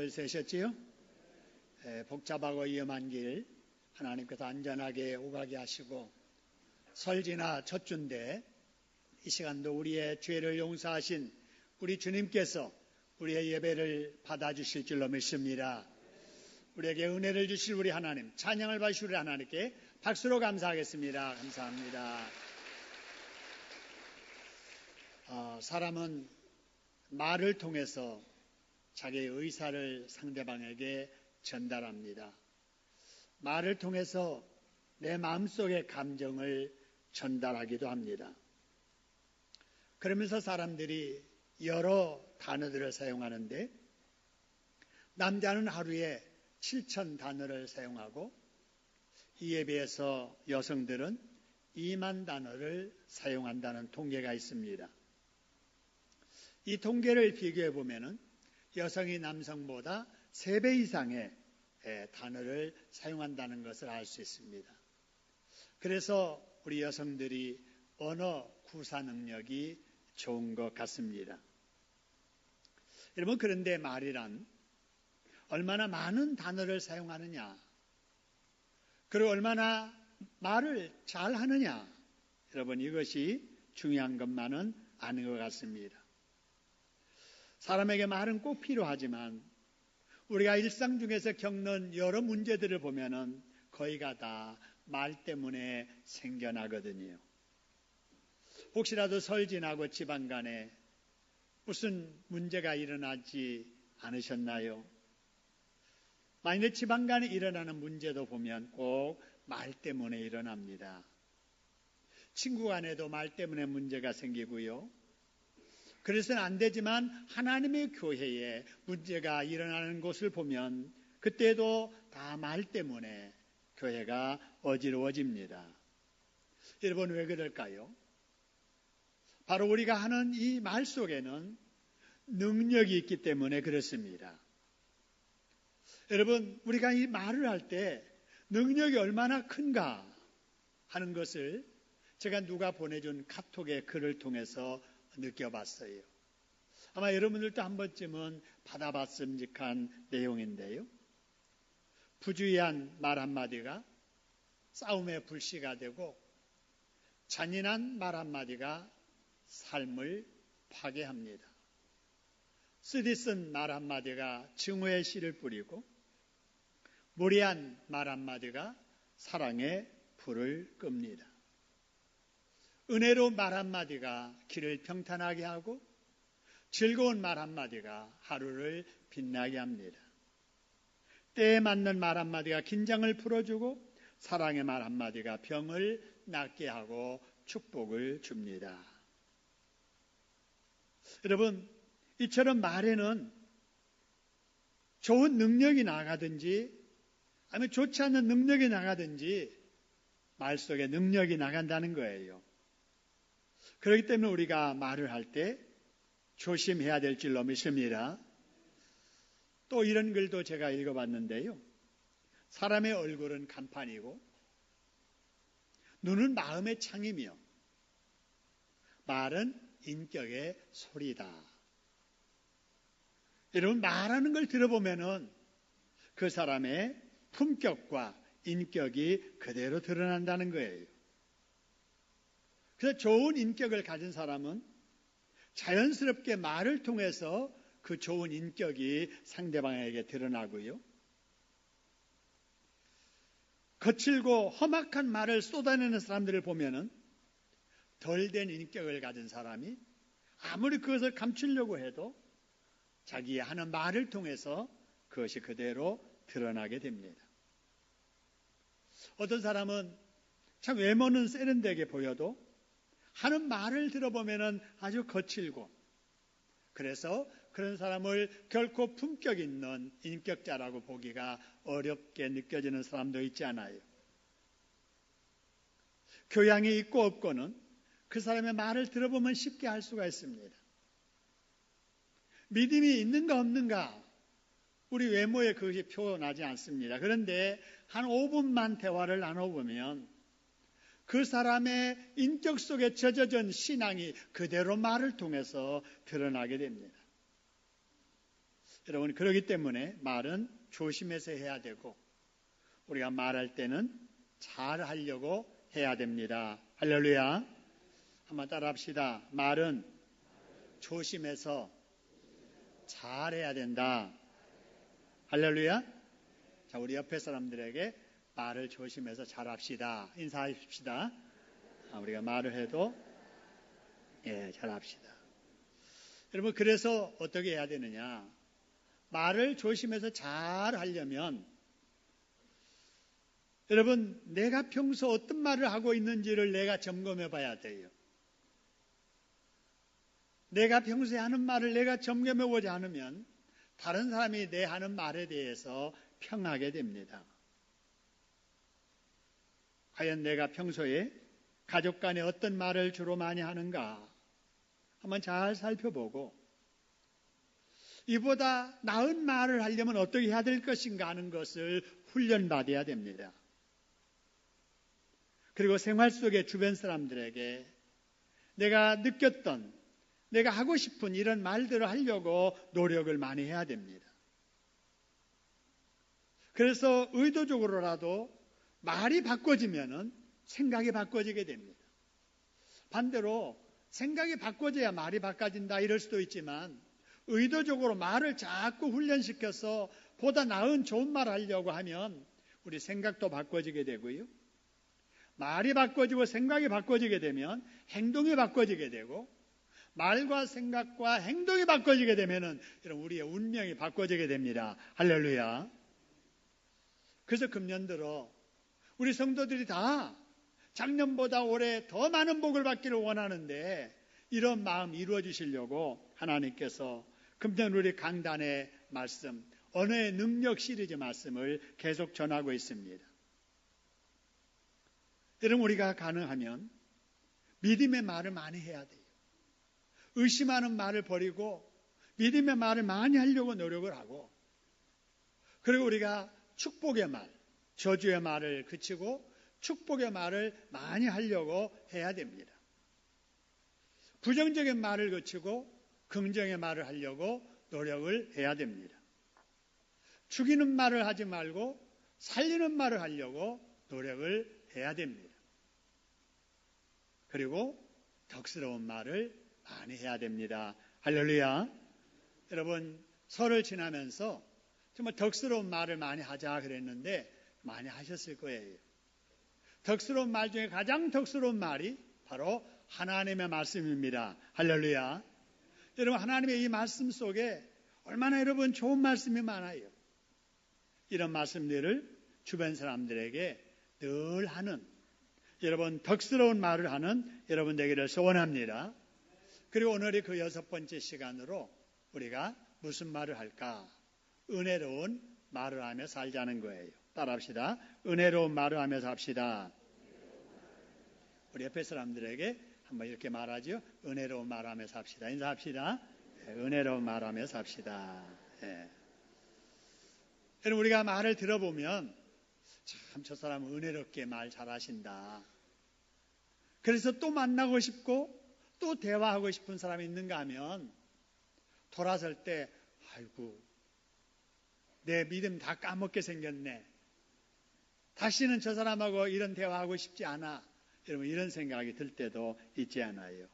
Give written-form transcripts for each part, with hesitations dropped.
세셨지요? 복잡하고 위험한 길 하나님께서 안전하게 오가게 하시고 설 지나 첫 주인데 이 시간도 우리의 죄를 용서하신 우리 주님께서 우리의 예배를 받아주실 줄로 믿습니다. 우리에게 은혜를 주실 우리 하나님, 찬양을 받으실 우리 하나님께 박수로 감사하겠습니다. 감사합니다. 사람은 말을 통해서 자기의 의사를 상대방에게 전달합니다. 말을 통해서 내 마음속의 감정을 전달하기도 합니다. 그러면서 사람들이 여러 단어들을 사용하는데 남자는 하루에 7,000 단어를 사용하고 이에 비해서 여성들은 2만 단어를 사용한다는 통계가 있습니다. 이 통계를 비교해 보면은 여성이 남성보다 3배 이상의 단어를 사용한다는 것을 알 수 있습니다. 그래서 우리 여성들이 언어 구사 능력이 좋은 것 같습니다. 여러분, 그런데 말이란 얼마나 많은 단어를 사용하느냐, 그리고 얼마나 말을 잘하느냐, 여러분 이것이 중요한 것만은 아닌 것 같습니다. 사람에게 말은 꼭 필요하지만 우리가 일상 중에서 겪는 여러 문제들을 보면은 거의가 다 말 때문에 생겨나거든요. 혹시라도 설 지나고 집안 간에 무슨 문제가 일어나지 않으셨나요? 만일에 집안 간에 일어나는 문제도 보면 꼭 말 때문에 일어납니다. 친구 간에도 말 때문에 문제가 생기고요. 그래서는 안 되지만 하나님의 교회에 문제가 일어나는 곳을 보면 그때도 다 말 때문에 교회가 어지러워집니다. 여러분, 왜 그럴까요? 바로 우리가 하는 이 말 속에는 능력이 있기 때문에 그렇습니다. 여러분, 우리가 이 말을 할 때 능력이 얼마나 큰가 하는 것을 제가 누가 보내준 카톡의 글을 통해서 느껴봤어요. 아마 여러분들도 한 번쯤은 받아봤음직한 내용인데요. 부주의한 말 한마디가 싸움의 불씨가 되고 잔인한 말 한마디가 삶을 파괴합니다. 쓰디쓴 말 한마디가 증오의 씨를 뿌리고 무례한 말 한마디가 사랑의 불을 끕니다. 은혜로운 말 한마디가 길을 평탄하게 하고 즐거운 말 한마디가 하루를 빛나게 합니다. 때에 맞는 말 한마디가 긴장을 풀어주고 사랑의 말 한마디가 병을 낫게 하고 축복을 줍니다. 여러분, 이처럼 말에는 좋은 능력이 나가든지 아니면 좋지 않은 능력이 나가든지 말 속에 능력이 나간다는 거예요. 그렇기 때문에 우리가 말을 할 때 조심해야 될 줄로 믿습니다. 또 이런 글도 제가 읽어봤는데요. 사람의 얼굴은 간판이고 눈은 마음의 창이며 말은 인격의 소리다. 여러분, 말하는 걸 들어보면은 그 사람의 품격과 인격이 그대로 드러난다는 거예요. 그래서 좋은 인격을 가진 사람은 자연스럽게 말을 통해서 그 좋은 인격이 상대방에게 드러나고요. 거칠고 험악한 말을 쏟아내는 사람들을 보면은 덜된 인격을 가진 사람이 아무리 그것을 감추려고 해도 자기 하는 말을 통해서 그것이 그대로 드러나게 됩니다. 어떤 사람은 참 외모는 세련되게 보여도 하는 말을 들어보면은 아주 거칠고, 그래서 그런 사람을 결코 품격 있는 인격자라고 보기가 어렵게 느껴지는 사람도 있지 않아요. 교양이 있고 없고는 그 사람의 말을 들어보면 쉽게 알 수가 있습니다. 믿음이 있는가 없는가 우리 외모에 그것이 표현하지 않습니다. 그런데 한 5분만 대화를 나눠보면 그 사람의 인격 속에 젖어진 신앙이 그대로 말을 통해서 드러나게 됩니다. 여러분, 그렇기 때문에 말은 조심해서 해야 되고 우리가 말할 때는 잘 하려고 해야 됩니다. 할렐루야. 한번 따라 합시다. 말은 조심해서 잘 해야 된다. 할렐루야. 자, 우리 옆에 사람들에게 말을 조심해서 잘 합시다. 인사하십시다. 우리가 말을 해도 잘 합시다. 여러분, 그래서 어떻게 해야 되느냐? 말을 조심해서 잘 하려면 여러분, 내가 평소 어떤 말을 하고 있는지를 내가 점검해 봐야 돼요. 내가 평소에 하는 말을 내가 점검해 보지 않으면 다른 사람이 내 하는 말에 대해서 평하게 됩니다. 과연 내가 평소에 가족 간에 어떤 말을 주로 많이 하는가 한번 잘 살펴보고 이보다 나은 말을 하려면 어떻게 해야 될 것인가 하는 것을 훈련받아야 됩니다. 그리고 생활 속의 주변 사람들에게 내가 느꼈던, 내가 하고 싶은 이런 말들을 하려고 노력을 많이 해야 됩니다. 그래서 의도적으로라도 말이 바꿔지면은 생각이 바꿔지게 됩니다. 반대로 생각이 바꿔져야 말이 바꿔진다 이럴 수도 있지만 의도적으로 말을 자꾸 훈련시켜서 보다 나은 좋은 말을 하려고 하면 우리 생각도 바꿔지게 되고요. 말이 바꿔지고 생각이 바꿔지게 되면 행동이 바꿔지게 되고 말과 생각과 행동이 바꿔지게 되면은 우리의 운명이 바꿔지게 됩니다. 할렐루야. 그래서 금년 들어 우리 성도들이 다 작년보다 올해 더 많은 복을 받기를 원하는데 이런 마음 이루어 주시려고 하나님께서 금년 우리 강단의 말씀, 언어의 능력 시리즈 말씀을 계속 전하고 있습니다. 여러분, 우리가 가능하면 믿음의 말을 많이 해야 돼요. 의심하는 말을 버리고 믿음의 말을 많이 하려고 노력을 하고 그리고 우리가 축복의 말, 저주의 말을 그치고 축복의 말을 많이 하려고 해야 됩니다. 부정적인 말을 그치고 긍정의 말을 하려고 노력을 해야 됩니다. 죽이는 말을 하지 말고 살리는 말을 하려고 노력을 해야 됩니다. 그리고 덕스러운 말을 많이 해야 됩니다. 할렐루야. 여러분, 설을 지나면서 정말 덕스러운 말을 많이 하자 그랬는데 많이 하셨을 거예요. 덕스러운 말 중에 가장 덕스러운 말이 바로 하나님의 말씀입니다. 할렐루야. 여러분, 하나님의 이 말씀 속에 얼마나 여러분 좋은 말씀이 많아요. 이런 말씀들을 주변 사람들에게 늘 하는 여러분 덕스러운 말을 하는 여러분 되기를 소원합니다. 그리고 오늘이 그 6번째 시간으로 우리가 무슨 말을 할까? 은혜로운 말을 하며 살자는 거예요. 따라합시다. 은혜로운 말을 하며 삽시다. 우리 옆에 사람들에게 한번 이렇게 말하죠. 은혜로운 말을 하며 삽시다. 인사합시다. 네, 은혜로운 말을 하며 삽시다. 네. 여러분, 우리가 말을 들어보면 참 저 사람은 은혜롭게 말 잘하신다. 그래서 또 만나고 싶고 또 대화하고 싶은 사람이 있는가 하면 돌아설 때 아이고 내 믿음 다 까먹게 생겼네. 다시는 저 사람하고 이런 대화하고 싶지 않아. 여러분, 이런 생각이 들 때도 있지 않아요.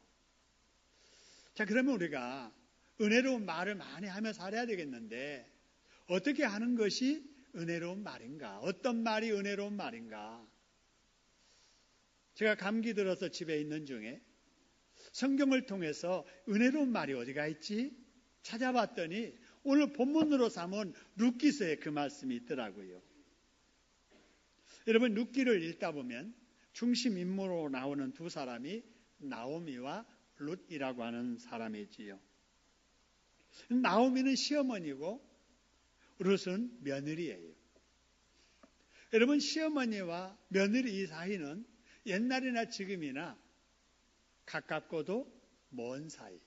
자, 그러면 우리가 은혜로운 말을 많이 하며 살아야 되겠는데 어떻게 하는 것이 은혜로운 말인가? 어떤 말이 은혜로운 말인가? 제가 감기 들어서 집에 있는 중에 성경을 통해서 은혜로운 말이 어디가 있지? 찾아봤더니 오늘 본문으로 삼은 룻기서에 그 말씀이 있더라고요. 여러분, 룻기를 읽다 보면 중심 인물로 나오는 두 사람이 나오미와 룻이라고 하는 사람이지요. 나오미는 시어머니고 룻은 며느리예요. 여러분, 시어머니와 며느리 이 사이는 옛날이나 지금이나 가깝고도 먼 사이.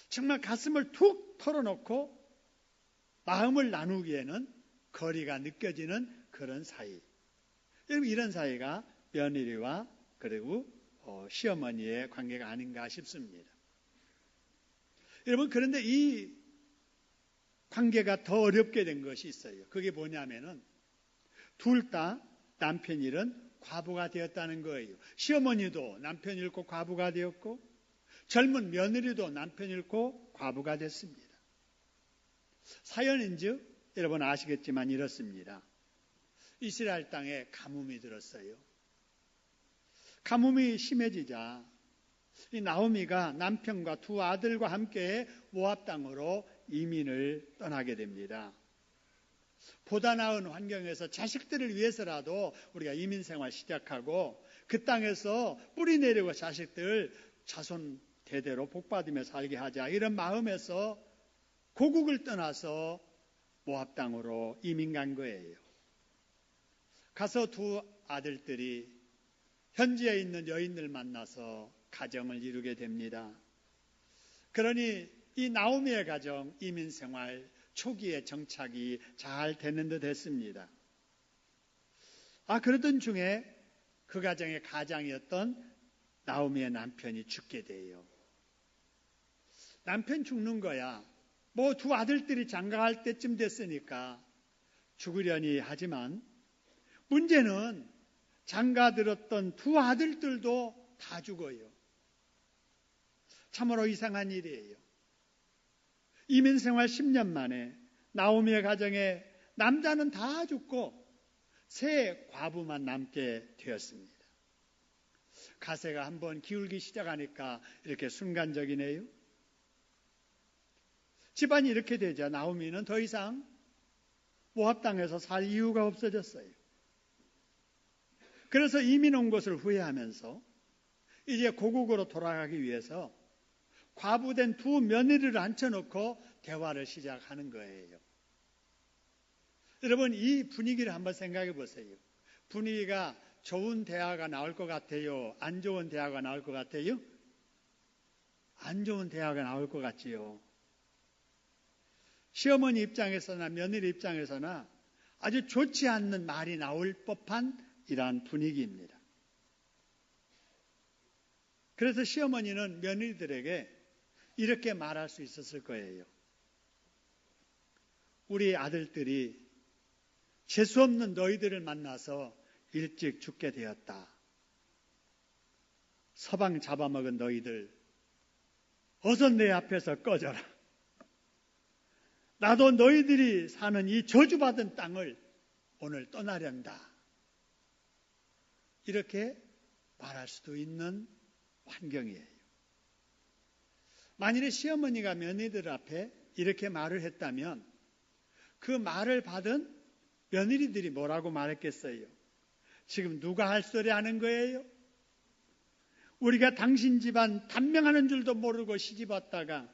정말 가슴을 툭 털어놓고 마음을 나누기에는 거리가 느껴지는 그런 사이. 여러분, 이런 사이가 며느리와 그리고 시어머니의 관계가 아닌가 싶습니다. 여러분, 그런데 이 관계가 더 어렵게 된 것이 있어요. 그게 뭐냐면은 둘 다 남편 잃은 과부가 되었다는 거예요. 시어머니도 남편 잃고 과부가 되었고 젊은 며느리도 남편 잃고 과부가 됐습니다. 사연인즉 여러분 아시겠지만 이렇습니다. 이스라엘 땅에 가뭄이 들었어요. 가뭄이 심해지자 이 나오미가 남편과 두 아들과 함께 모압 땅으로 이민을 떠나게 됩니다. 보다 나은 환경에서 자식들을 위해서라도 우리가 이민 생활 시작하고 그 땅에서 뿌리 내리고 자식들 자손 대대로 복받으며 살게 하자, 이런 마음에서 고국을 떠나서 모압 땅으로 이민 간 거예요. 가서 두 아들들이 현지에 있는 여인들 만나서 가정을 이루게 됩니다. 그러니 이 나오미의 가정 이민 생활 초기에 정착이 잘 되는 듯 했습니다. 그러던 중에 그 가정의 가장이었던 나오미의 남편이 죽게 돼요. 남편 죽는 거야. 두 아들들이 장가갈 때쯤 됐으니까 죽으려니 하지만 문제는 장가들었던 두 아들들도 다 죽어요. 참으로 이상한 일이에요. 이민 생활 10년 만에 나오미의 가정에 남자는 다 죽고 세 과부만 남게 되었습니다. 가세가 한번 기울기 시작하니까 이렇게 순간적이네요. 집안이 이렇게 되자 나오미는 더 이상 모압 땅에서 살 이유가 없어졌어요. 그래서 이민 온 것을 후회하면서 이제 고국으로 돌아가기 위해서 과부된 두 며느리를 앉혀놓고 대화를 시작하는 거예요. 여러분, 이 분위기를 한번 생각해 보세요. 분위기가 좋은 대화가 나올 것 같아요? 안 좋은 대화가 나올 것 같아요? 안 좋은 대화가 나올 것 같지요. 시어머니 입장에서나 며느리 입장에서나 아주 좋지 않는 말이 나올 법한 이러한 분위기입니다. 그래서 시어머니는 며느리들에게 이렇게 말할 수 있었을 거예요. 우리 아들들이 재수없는 너희들을 만나서 일찍 죽게 되었다. 서방 잡아먹은 너희들, 어서 내 앞에서 꺼져라. 나도 너희들이 사는 이 저주받은 땅을 오늘 떠나련다. 이렇게 말할 수도 있는 환경이에요. 만일에 시어머니가 며느리들 앞에 이렇게 말을 했다면 그 말을 받은 며느리들이 뭐라고 말했겠어요? 지금 누가 할 소리 하는 거예요? 우리가 당신 집안 단명하는 줄도 모르고 시집 왔다가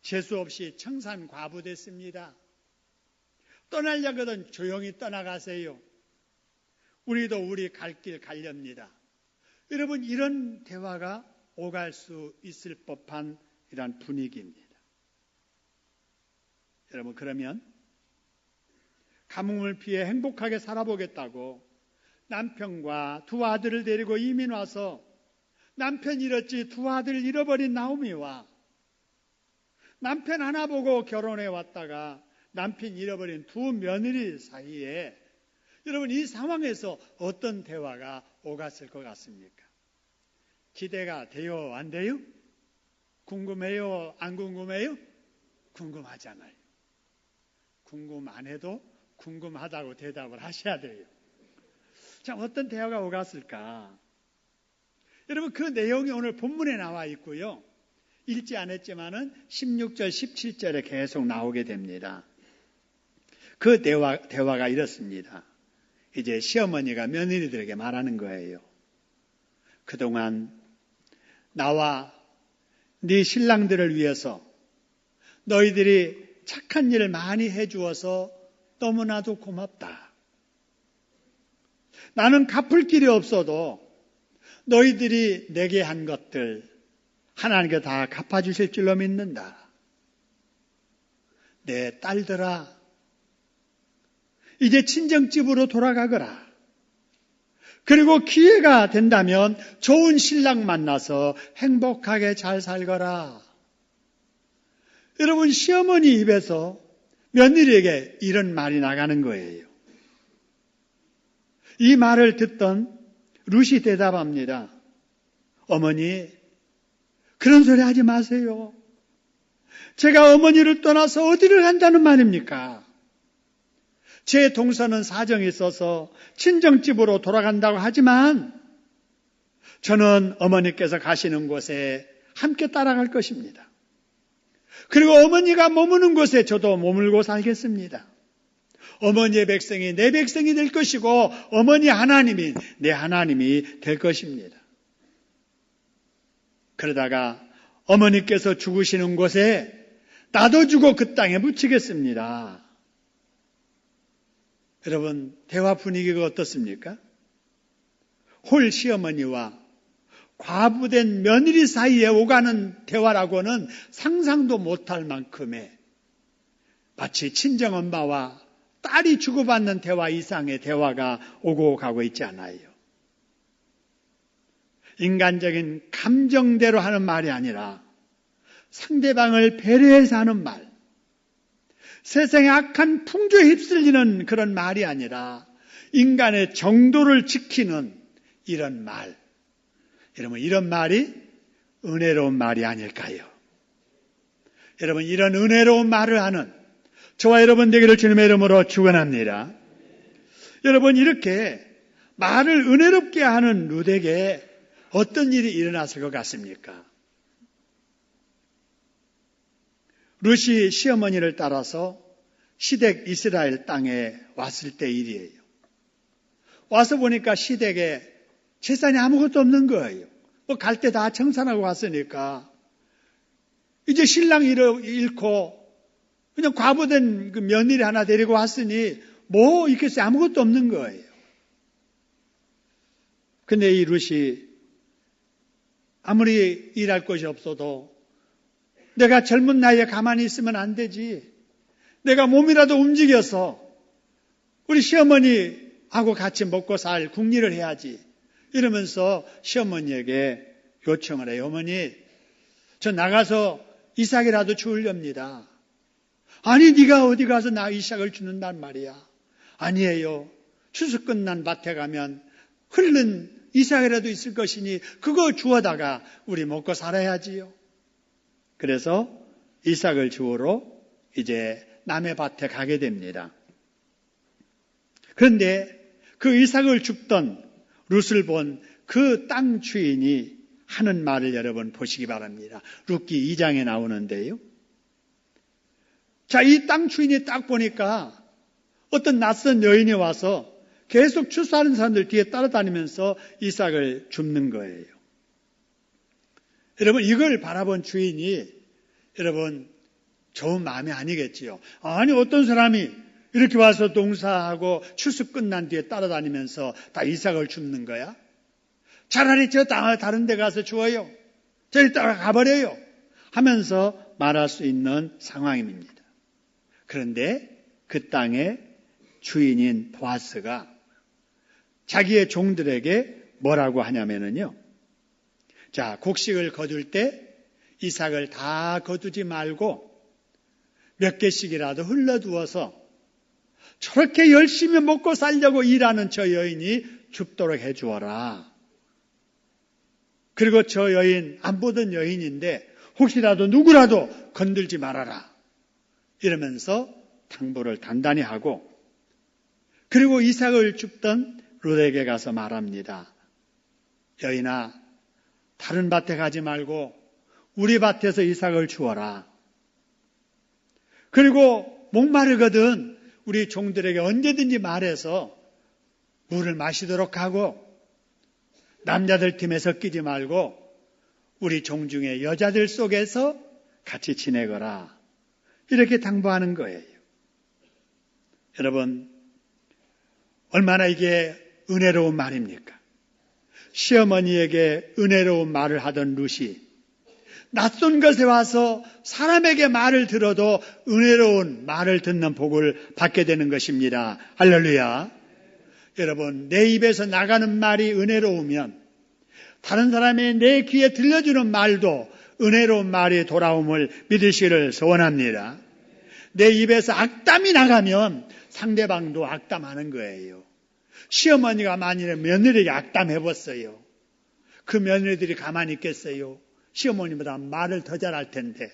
재수 없이 청산 과부 됐습니다. 떠나려거든 조용히 떠나가세요. 우리도 우리 갈 길 갈렵니다. 여러분, 이런 대화가 오갈 수 있을 법한 이런 분위기입니다. 여러분, 그러면 가뭄을 피해 행복하게 살아보겠다고 남편과 두 아들을 데리고 이민 와서 남편 잃었지 두 아들 잃어버린 나오미와 남편 하나 보고 결혼해 왔다가 남편 잃어버린 두 며느리 사이에 여러분, 이 상황에서 어떤 대화가 오갔을 것 같습니까? 기대가 돼요? 안 돼요? 궁금해요? 안 궁금해요? 궁금하잖아요. 궁금 안 해도 궁금하다고 대답을 하셔야 돼요. 자, 어떤 대화가 오갔을까? 여러분, 그 내용이 오늘 본문에 나와 있고요. 읽지 않았지만은 16절, 17절에 계속 나오게 됩니다. 그 대화가 이렇습니다. 이제 시어머니가 며느리들에게 말하는 거예요. 그동안 나와 네 신랑들을 위해서 너희들이 착한 일을 많이 해주어서 너무나도 고맙다. 나는 갚을 길이 없어도 너희들이 내게 한 것들 하나님께 다 갚아주실 줄로 믿는다. 내 딸들아, 이제 친정집으로 돌아가거라. 그리고 기회가 된다면 좋은 신랑 만나서 행복하게 잘 살거라. 여러분, 시어머니 입에서 며느리에게 이런 말이 나가는 거예요. 이 말을 듣던 룻이 대답합니다. 어머니, 그런 소리 하지 마세요. 제가 어머니를 떠나서 어디를 간다는 말입니까? 제 동서는 사정이 있어서 친정집으로 돌아간다고 하지만 저는 어머니께서 가시는 곳에 함께 따라갈 것입니다. 그리고 어머니가 머무는 곳에 저도 머물고 살겠습니다. 어머니의 백성이 내 백성이 될 것이고 어머니 하나님이 내 하나님이 될 것입니다. 그러다가 어머니께서 죽으시는 곳에 나도 주고 그 땅에 묻히겠습니다. 여러분, 대화 분위기가 어떻습니까? 홀 시어머니와 과부된 며느리 사이에 오가는 대화라고는 상상도 못할 만큼의 마치 친정엄마와 딸이 주고받는 대화 이상의 대화가 오고 가고 있지 않아요. 인간적인 감정대로 하는 말이 아니라 상대방을 배려해서 하는 말, 세상의 악한 풍조에 휩쓸리는 그런 말이 아니라 인간의 정도를 지키는 이런 말. 여러분, 이런 말이 은혜로운 말이 아닐까요? 여러분, 이런 은혜로운 말을 하는 저와 여러분 되기를 주님의 이름으로 축원합니다. 여러분, 이렇게 말을 은혜롭게 하는 룻에게 어떤 일이 일어났을 것 같습니까? 룻이 시어머니를 따라서 시댁 이스라엘 땅에 왔을 때 일이에요. 와서 보니까 시댁에 재산이 아무것도 없는 거예요. 뭐 갈 때 다 청산하고 왔으니까 이제 신랑 잃고 그냥 과부된 그 며느리 하나 데리고 왔으니 뭐 있겠어요? 아무것도 없는 거예요. 근데 이 룻이 아무리 일할 것이 없어도 내가 젊은 나이에 가만히 있으면 안 되지. 내가 몸이라도 움직여서 우리 시어머니하고 같이 먹고 살 국리를 해야지. 이러면서 시어머니에게 요청을 해요. 어머니, 저 나가서 이삭이라도 주우렵니다. 아니, 네가 어디 가서 나 이삭을 주는단 말이야. 아니에요. 추수 끝난 밭에 가면 흐른 이삭이라도 있을 것이니 그거 주워다가 우리 먹고 살아야지요. 그래서 이삭을 주우러 이제 남의 밭에 가게 됩니다. 그런데 그 이삭을 줍던 룻을 본 그 땅 주인이 하는 말을 여러분 보시기 바랍니다. 룻기 2장에 나오는데요. 자, 이 땅 주인이 딱 보니까 어떤 낯선 여인이 와서 계속 추수하는 사람들 뒤에 따라다니면서 이삭을 줍는 거예요. 여러분, 이걸 바라본 주인이 여러분 좋은 마음이 아니겠지요. 아니, 어떤 사람이 이렇게 와서 농사하고 추수 끝난 뒤에 따라다니면서 다 이삭을 줍는 거야? 차라리 저 땅을 다른 데 가서 주어요. 저기 따라 가버려요. 하면서 말할 수 있는 상황입니다. 그런데 그 땅의 주인인 보아스가 자기의 종들에게 뭐라고 하냐면요. 자, 곡식을 거둘 때 이삭을 다 거두지 말고 몇 개씩이라도 흘러두어서 저렇게 열심히 먹고 살려고 일하는 저 여인이 줍도록 해주어라. 그리고 저 여인, 안 보던 여인인데 혹시라도 누구라도 건들지 말아라. 이러면서 당부를 단단히 하고 그리고 이삭을 줍던 룻에게 가서 말합니다. 여인아, 다른 밭에 가지 말고 우리 밭에서 이삭을 주어라. 그리고 목마르거든 우리 종들에게 언제든지 말해서 물을 마시도록 하고 남자들 팀에 섞이지 말고 우리 종 중에 여자들 속에서 같이 지내거라. 이렇게 당부하는 거예요. 여러분, 얼마나 이게 은혜로운 말입니까? 시어머니에게 은혜로운 말을 하던 룻이 낯선 곳에 와서 사람에게 말을 들어도 은혜로운 말을 듣는 복을 받게 되는 것입니다. 할렐루야. 여러분, 내 입에서 나가는 말이 은혜로우면 다른 사람이 내 귀에 들려주는 말도 은혜로운 말이 돌아옴을 믿으시기를 소원합니다. 내 입에서 악담이 나가면 상대방도 악담하는 거예요. 시어머니가 만일에 며느리에게 악담해봤어요. 그 며느리들이 가만히 있겠어요? 시어머니보다 말을 더 잘할 텐데.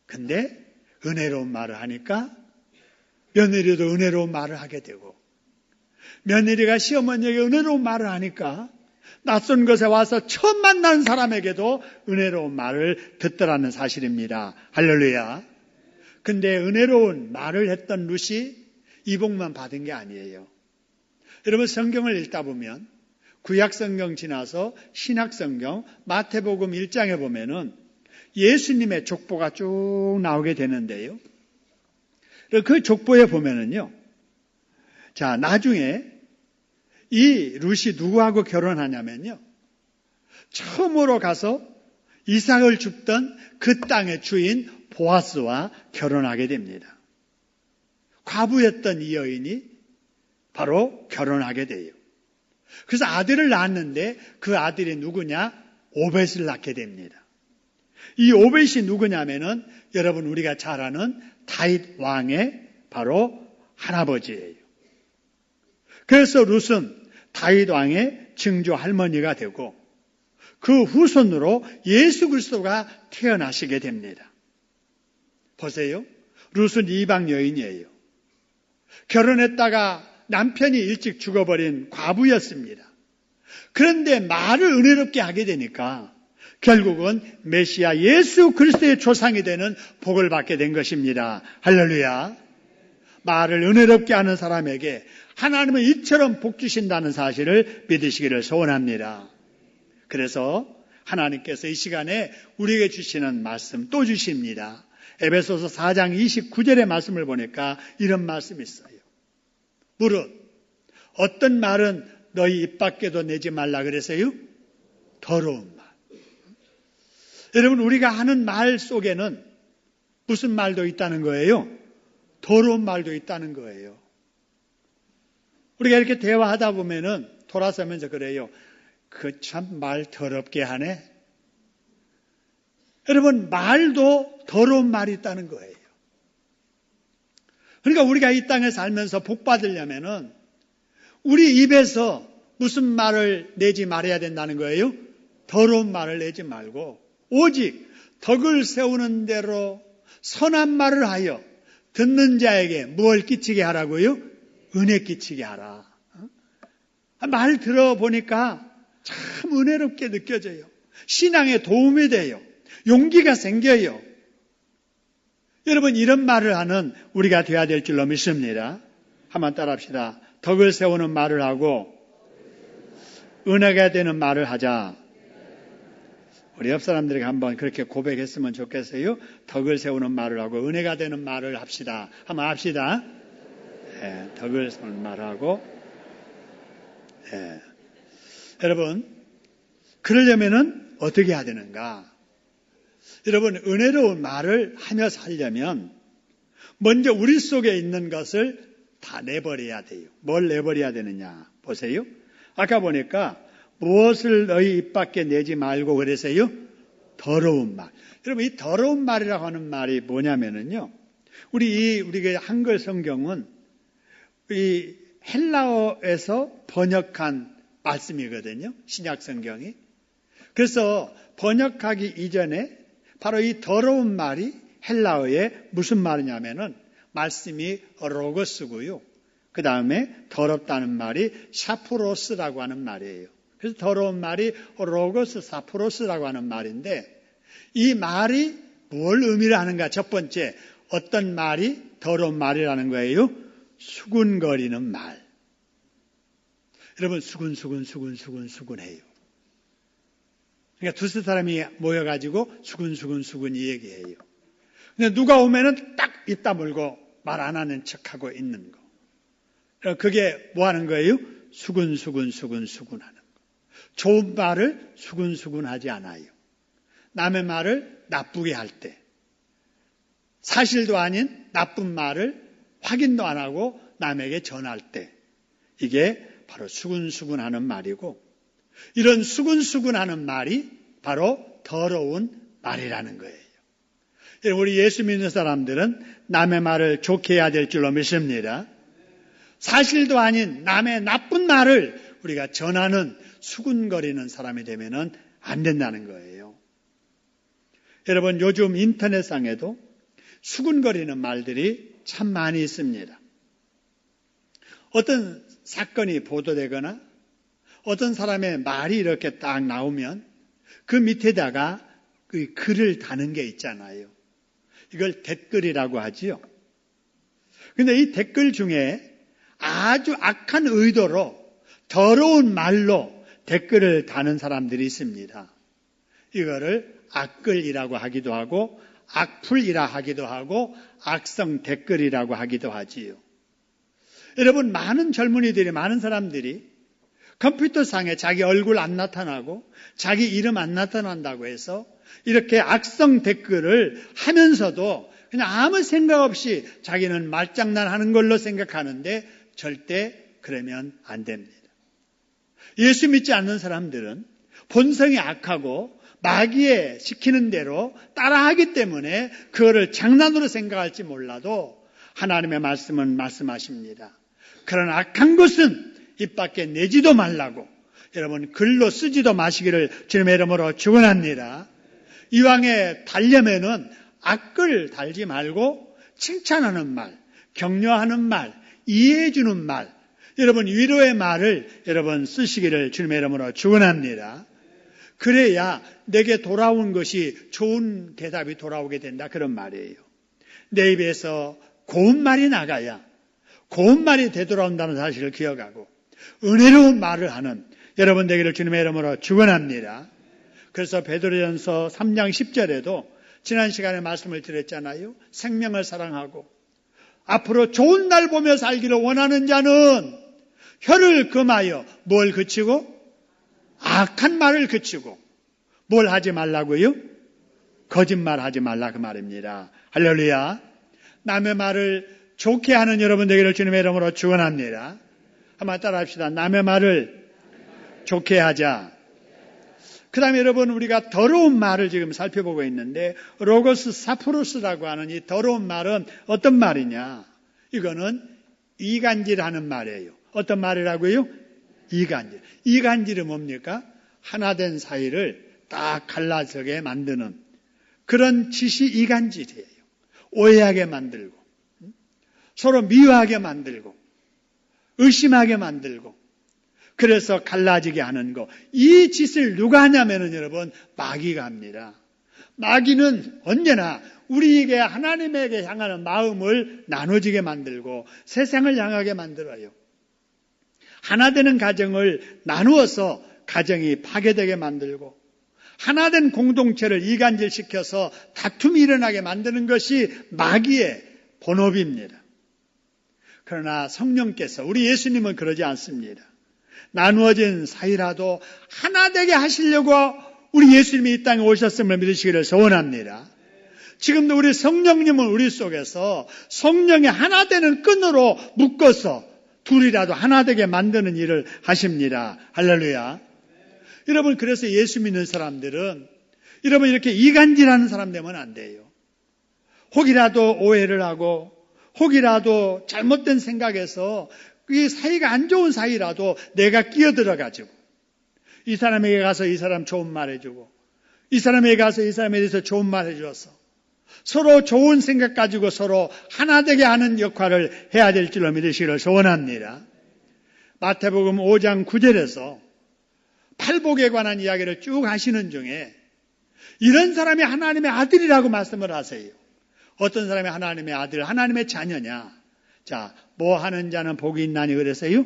근데 은혜로운 말을 하니까 며느리도 은혜로운 말을 하게 되고, 며느리가 시어머니에게 은혜로운 말을 하니까 낯선 곳에 와서 처음 만난 사람에게도 은혜로운 말을 듣더라는 사실입니다. 할렐루야. 근데 은혜로운 말을 했던 룻이 이 복만 받은 게 아니에요. 여러분, 성경을 읽다 보면 구약성경 지나서 신약성경 마태복음 1장에 보면은 예수님의 족보가 쭉 나오게 되는데요. 그 족보에 보면은요, 자, 나중에 이 룻이 누구하고 결혼하냐면요, 처음으로 가서 이삭을 줍던 그 땅의 주인 보아스와 결혼하게 됩니다. 과부였던 이 여인이 바로 결혼하게 돼요. 그래서 아들을 낳았는데 그 아들이 누구냐? 오벳을 낳게 됩니다. 이 오벳이 누구냐면은 여러분 우리가 잘 아는 다윗 왕의 바로 할아버지예요. 그래서 룻은 다윗 왕의 증조 할머니가 되고 그 후손으로 예수 그리스도가 태어나시게 됩니다. 보세요. 룻은 이방 여인이에요. 결혼했다가 남편이 일찍 죽어버린 과부였습니다. 그런데 말을 은혜롭게 하게 되니까 결국은 메시아 예수 그리스도의 조상이 되는 복을 받게 된 것입니다. 할렐루야. 말을 은혜롭게 하는 사람에게 하나님은 이처럼 복 주신다는 사실을 믿으시기를 소원합니다. 그래서 하나님께서 이 시간에 우리에게 주시는 말씀 또 주십니다. 에베소서 4장 29절의 말씀을 보니까 이런 말씀이 있어요. 무릇 어떤 말은 너희 입 밖에도 내지 말라 그랬어요? 더러운 말. 여러분, 우리가 하는 말 속에는 무슨 말도 있다는 거예요? 더러운 말도 있다는 거예요. 우리가 이렇게 대화하다 보면은 돌아서면서 그래요. 그 참 말 더럽게 하네. 여러분, 말도 더러운 말이 있다는 거예요. 그러니까 우리가 이 땅에 살면서 복 받으려면은 우리 입에서 무슨 말을 내지 말아야 된다는 거예요? 더러운 말을 내지 말고 오직 덕을 세우는 대로 선한 말을 하여 듣는 자에게 뭘 끼치게 하라고요? 은혜 끼치게 하라. 말 들어보니까 참 은혜롭게 느껴져요. 신앙에 도움이 돼요. 용기가 생겨요. 여러분, 이런 말을 하는 우리가 되어야 될 줄로 믿습니다. 한번 따라합시다. 덕을 세우는 말을 하고 은혜가 되는 말을 하자. 우리 옆 사람들에게 한번 그렇게 고백했으면 좋겠어요. 덕을 세우는 말을 하고 은혜가 되는 말을 합시다. 한번 합시다. 네, 덕을 세우는 말을 하고. 네. 여러분, 그러려면은 어떻게 해야 되는가? 여러분, 은혜로운 말을 하며 살려면 먼저 우리 속에 있는 것을 다 내버려야 돼요. 뭘 내버려야 되느냐? 보세요. 아까 보니까 무엇을 너희 입 밖에 내지 말고 그래서요? 더러운 말. 여러분, 이 더러운 말이라고 하는 말이 뭐냐면은요. 우리가 한글 성경은 이 헬라어에서 번역한 말씀이거든요. 신약 성경이. 그래서 번역하기 이전에 바로 이 더러운 말이 헬라어에 무슨 말이냐면은 말씀이 로고스고요. 그 다음에 더럽다는 말이 샤프로스라고 하는 말이에요. 그래서 더러운 말이 로고스 사프로스라고 하는 말인데 이 말이 뭘 의미를 하는가? 첫 번째, 어떤 말이 더러운 말이라는 거예요? 수군거리는 말. 여러분, 수군해요. 그러니까 두세 사람이 모여가지고 수군 이 얘기해요. 근데 누가 오면은 딱 입 다물고 말 안 하는 척하고 있는 거. 그게 뭐 하는 거예요? 수군하는 거. 좋은 말을 수군하지 않아요. 남의 말을 나쁘게 할 때, 사실도 아닌 나쁜 말을 확인도 안 하고 남에게 전할 때, 이게 바로 수군하는 말이고, 이런 수군하는 말이 바로 더러운 말이라는 거예요. 우리 예수 믿는 사람들은 남의 말을 좋게 해야 될 줄로 믿습니다. 사실도 아닌 남의 나쁜 말을 우리가 전하는 수군거리는 사람이 되면은 안 된다는 거예요. 여러분, 요즘 인터넷상에도 수군거리는 말들이 참 많이 있습니다. 어떤 사건이 보도되거나 어떤 사람의 말이 이렇게 딱 나오면 그 밑에다가 그 글을 다는 게 있잖아요. 이걸 댓글이라고 하지요. 근데 이 댓글 중에 아주 악한 의도로 더러운 말로 댓글을 다는 사람들이 있습니다. 이거를 악글이라고 하기도 하고 악플이라 하기도 하고 악성 댓글이라고 하기도 하지요. 여러분, 많은 젊은이들이, 많은 사람들이 컴퓨터상에 자기 얼굴 안 나타나고 자기 이름 안 나타난다고 해서 이렇게 악성 댓글을 하면서도 그냥 아무 생각 없이 자기는 말장난하는 걸로 생각하는데 절대 그러면 안 됩니다. 예수 믿지 않는 사람들은 본성이 악하고 마귀에 시키는 대로 따라하기 때문에 그거를 장난으로 생각할지 몰라도 하나님의 말씀은 말씀하십니다. 그런 악한 것은 입 밖에 내지도 말라고, 여러분 글로 쓰지도 마시기를 주님의 이름으로 축원합니다. 이왕에 달려면은 악글 달지 말고 칭찬하는 말, 격려하는 말, 이해해주는 말, 여러분 위로의 말을 여러분 쓰시기를 주님의 이름으로 축원합니다. 그래야 내게 돌아온 것이 좋은 대답이 돌아오게 된다, 그런 말이에요. 내 입에서 고운 말이 나가야 고운 말이 되돌아온다는 사실을 기억하고 은혜로운 말을 하는 여러분 되기를 주님의 이름으로 축원합니다. 그래서 베드로전서 3장 10절에도 지난 시간에 말씀을 드렸잖아요. 생명을 사랑하고 앞으로 좋은 날 보며 살기를 원하는 자는 혀를 금하여 뭘 그치고? 악한 말을 그치고 뭘 하지 말라고요? 거짓말하지 말라, 그 말입니다. 할렐루야. 남의 말을 좋게 하는 여러분 되기를 주님의 이름으로 축원합니다. 한번 따라합시다. 남의 말을 좋게 하자. 그 다음에 여러분, 우리가 더러운 말을 지금 살펴보고 있는데 로고스 사프루스라고 하는 이 더러운 말은 어떤 말이냐? 이거는 이간질하는 말이에요. 어떤 말이라고요? 이간질. 이간질은 뭡니까? 하나된 사이를 딱 갈라서게 만드는 그런 짓이 이간질이에요. 오해하게 만들고 서로 미워하게 만들고 의심하게 만들고 그래서 갈라지게 하는 거. 이 짓을 누가 하냐면은 여러분, 마귀가 합니다. 마귀는 언제나 우리에게 하나님에게 향하는 마음을 나눠지게 만들고 세상을 향하게 만들어요. 하나되는 가정을 나누어서 가정이 파괴되게 만들고 하나된 공동체를 이간질시켜서 다툼이 일어나게 만드는 것이 마귀의 본업입니다. 그러나 성령께서, 우리 예수님은 그러지 않습니다. 나누어진 사이라도 하나 되게 하시려고 우리 예수님이 이 땅에 오셨음을 믿으시기를 소원합니다. 지금도 우리 성령님은 우리 속에서 성령의 하나 되는 끈으로 묶어서 둘이라도 하나 되게 만드는 일을 하십니다. 할렐루야. 여러분, 그래서 예수 믿는 사람들은 여러분 이렇게 이간질하는 사람 되면 안 돼요. 혹이라도 오해를 하고 혹이라도 잘못된 생각에서 이 사이가 안 좋은 사이라도 내가 끼어들어가지고 이 사람에게 가서 이 사람 좋은 말 해주고 이 사람에게 가서 이 사람에 대해서 좋은 말 해줘서 서로 좋은 생각 가지고 서로 하나 되게 하는 역할을 해야 될 줄로 믿으시기를 소원합니다. 마태복음 5장 9절에서 팔복에 관한 이야기를 쭉 하시는 중에 이런 사람이 하나님의 아들이라고 말씀을 하세요. 어떤 사람이 하나님의 아들, 하나님의 자녀냐? 자, 뭐 하는 자는 복이 있나니 그랬어요?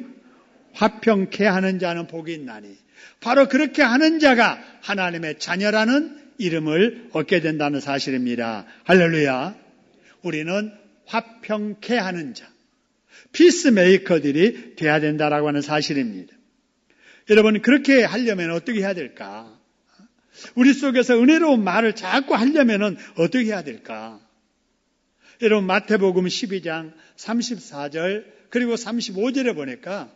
화평케 하는 자는 복이 있나니. 바로 그렇게 하는 자가 하나님의 자녀라는 이름을 얻게 된다는 사실입니다. 할렐루야. 우리는 화평케 하는 자, 피스메이커들이 돼야 된다라고 하는 사실입니다. 여러분, 그렇게 하려면 어떻게 해야 될까? 우리 속에서 은혜로운 말을 자꾸 하려면 어떻게 해야 될까? 여러분, 마태복음 12장 34절 그리고 35절에 보니까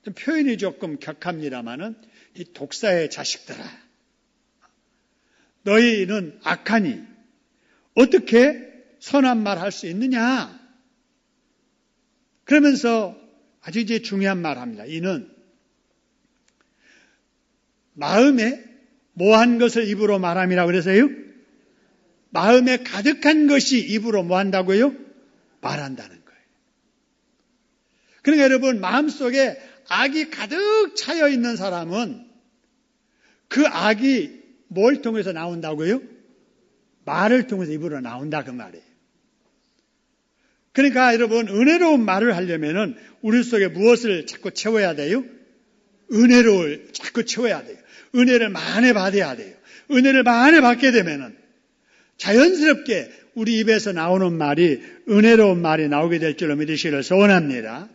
좀 표현이 조금 격합니다마는 이 독사의 자식들아, 너희는 악하니 어떻게 선한 말 할 수 있느냐? 그러면서 아주 이제 중요한 말 합니다. 이는 마음에 뭐한 것을 입으로 말함이라고 그래서요? 마음에 가득한 것이 입으로 뭐 한다고요? 말한다는 거예요. 그러니까 여러분, 마음속에 악이 가득 차여 있는 사람은 그 악이 뭘 통해서 나온다고요? 말을 통해서 입으로 나온다 그 말이에요. 그러니까 여러분, 은혜로운 말을 하려면은 우리 속에 무엇을 자꾸 채워야 돼요? 은혜를 자꾸 채워야 돼요. 은혜를 많이 받아야 돼요. 은혜를 많이 받게 되면은 자연스럽게 우리 입에서 나오는 말이 은혜로운 말이 나오게 될 줄로 믿으시기를 소원합니다.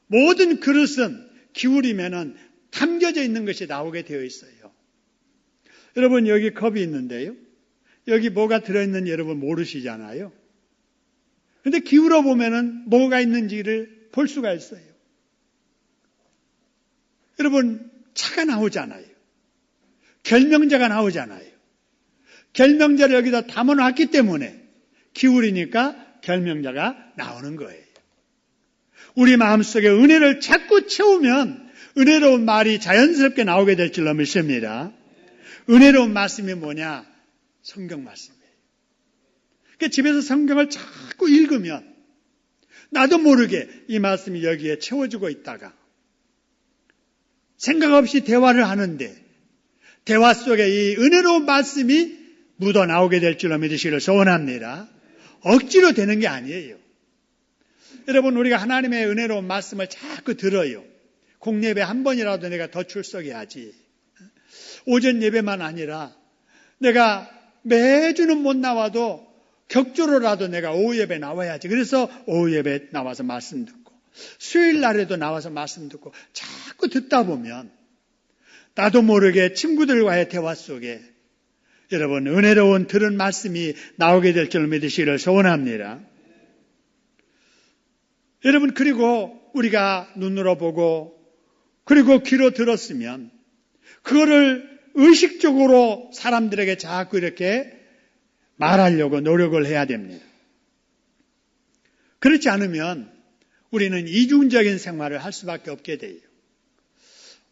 모든 그릇은 기울이면은 담겨져 있는 것이 나오게 되어 있어요. 여러분, 여기 컵이 있는데요. 여기 뭐가 들어있는지 여러분 모르시잖아요. 근데 기울어 보면은 뭐가 있는지를 볼 수가 있어요. 여러분, 차가 나오잖아요. 결명자가 나오잖아요. 결명자를 여기다 담아놨기 때문에 기울이니까 결명자가 나오는 거예요. 우리 마음속에 은혜를 자꾸 채우면 은혜로운 말이 자연스럽게 나오게 될 줄로 믿습니다. 은혜로운 말씀이 뭐냐? 성경 말씀이에요. 그러니까 집에서 성경을 자꾸 읽으면 나도 모르게 이 말씀이 여기에 채워지고 있다가 생각 없이 대화를 하는데 대화 속에 이 은혜로운 말씀이 묻어 나오게 될 줄로 믿으시기를 소원합니다. 억지로 되는 게 아니에요. 여러분, 우리가 하나님의 은혜로운 말씀을 자꾸 들어요. 공예배 한 번이라도 내가 더 출석해야지. 오전 예배만 아니라 내가 매주는 못 나와도 격주로라도 내가 오후 예배 나와야지. 그래서 오후 예배 나와서 말씀 듣고 수요일 날에도 나와서 말씀 듣고 자꾸 듣다 보면 나도 모르게 친구들과의 대화 속에 여러분 은혜로운 들은 말씀이 나오게 될 줄 믿으시기를 소원합니다. 여러분, 그리고 우리가 눈으로 보고 그리고 귀로 들었으면 그거를 의식적으로 사람들에게 자꾸 이렇게 말하려고 노력을 해야 됩니다. 그렇지 않으면 우리는 이중적인 생활을 할 수밖에 없게 돼요.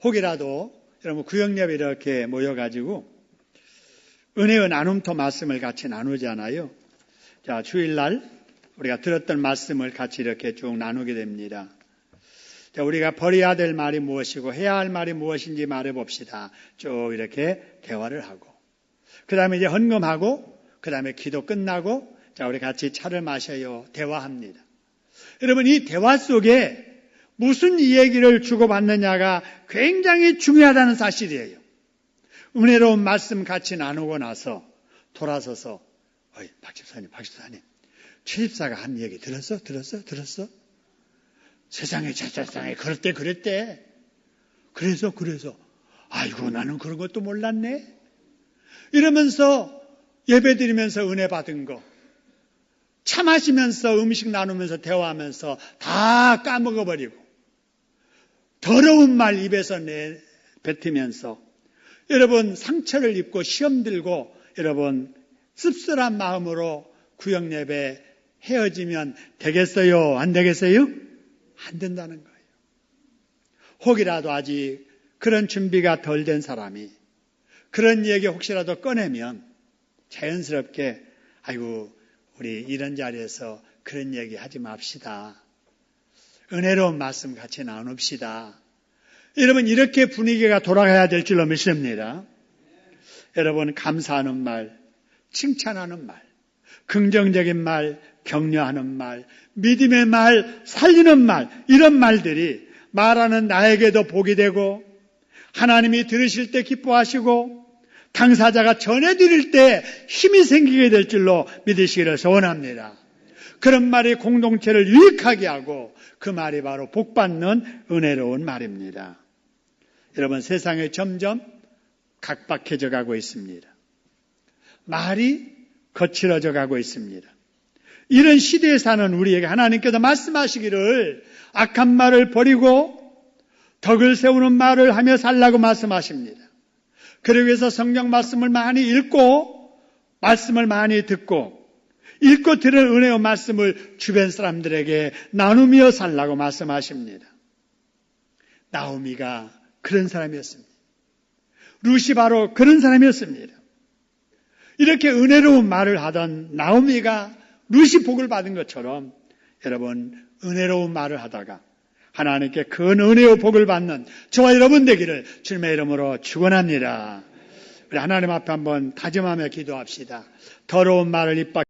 혹이라도 여러분 구역예배 이렇게 모여가지고 은혜의 나눔터 말씀을 같이 나누잖아요. 자, 주일날 우리가 들었던 말씀을 같이 이렇게 쭉 나누게 됩니다. 자, 우리가 버려야 될 말이 무엇이고 해야 할 말이 무엇인지 말해봅시다. 쭉 이렇게 대화를 하고 그 다음에 이제 헌금하고 그 다음에 기도 끝나고 자, 우리 같이 차를 마셔요. 대화합니다. 여러분, 이 대화 속에 무슨 이야기를 주고받느냐가 굉장히 중요하다는 사실이에요. 은혜로운 말씀 같이 나누고 나서 돌아서서 박 집사님 최 집사가 한 얘기 들었어? 세상에 그랬대. 그래서 아이고 나는 그런 것도 몰랐네. 이러면서 예배 드리면서 은혜 받은 거 차 마시면서 음식 나누면서 대화하면서 다 까먹어버리고 더러운 말 입에서 뱉으면서 여러분 상처를 입고 시험 들고 여러분 씁쓸한 마음으로 구역예배 헤어지면 되겠어요? 안 되겠어요? 안 된다는 거예요. 혹이라도 아직 그런 준비가 덜 된 사람이 그런 얘기 혹시라도 꺼내면 자연스럽게 아이고 우리 이런 자리에서 그런 얘기 하지 맙시다. 은혜로운 말씀 같이 나눕시다. 여러분, 이렇게 분위기가 돌아가야 될 줄로 믿습니다. 여러분, 감사하는 말, 칭찬하는 말, 긍정적인 말, 격려하는 말, 믿음의 말, 살리는 말, 이런 말들이 말하는 나에게도 복이 되고 하나님이 들으실 때 기뻐하시고 당사자가 전해드릴 때 힘이 생기게 될 줄로 믿으시기를 소원합니다. 그런 말이 공동체를 유익하게 하고 그 말이 바로 복받는 은혜로운 말입니다. 여러분, 세상에 점점 각박해져 가고 있습니다. 말이 거칠어져 가고 있습니다. 이런 시대에 사는 우리에게 하나님께서 말씀하시기를 악한 말을 버리고 덕을 세우는 말을 하며 살라고 말씀하십니다. 그러기 위해서 성경 말씀을 많이 읽고 말씀을 많이 듣고 읽고 들은 은혜의 말씀을 주변 사람들에게 나누며 살라고 말씀하십니다. 나오미가 그런 사람이었습니다. 룻이 바로 그런 사람이었습니다. 이렇게 은혜로운 말을 하던 나오미가 룻이 복을 받은 것처럼 여러분 은혜로운 말을 하다가 하나님께 큰 은혜의 복을 받는 저와 여러분 되기를 주님의 이름으로 축원합니다. 우리 하나님 앞에 한번 다짐하며 기도합시다. 더러운 말을 입 밖에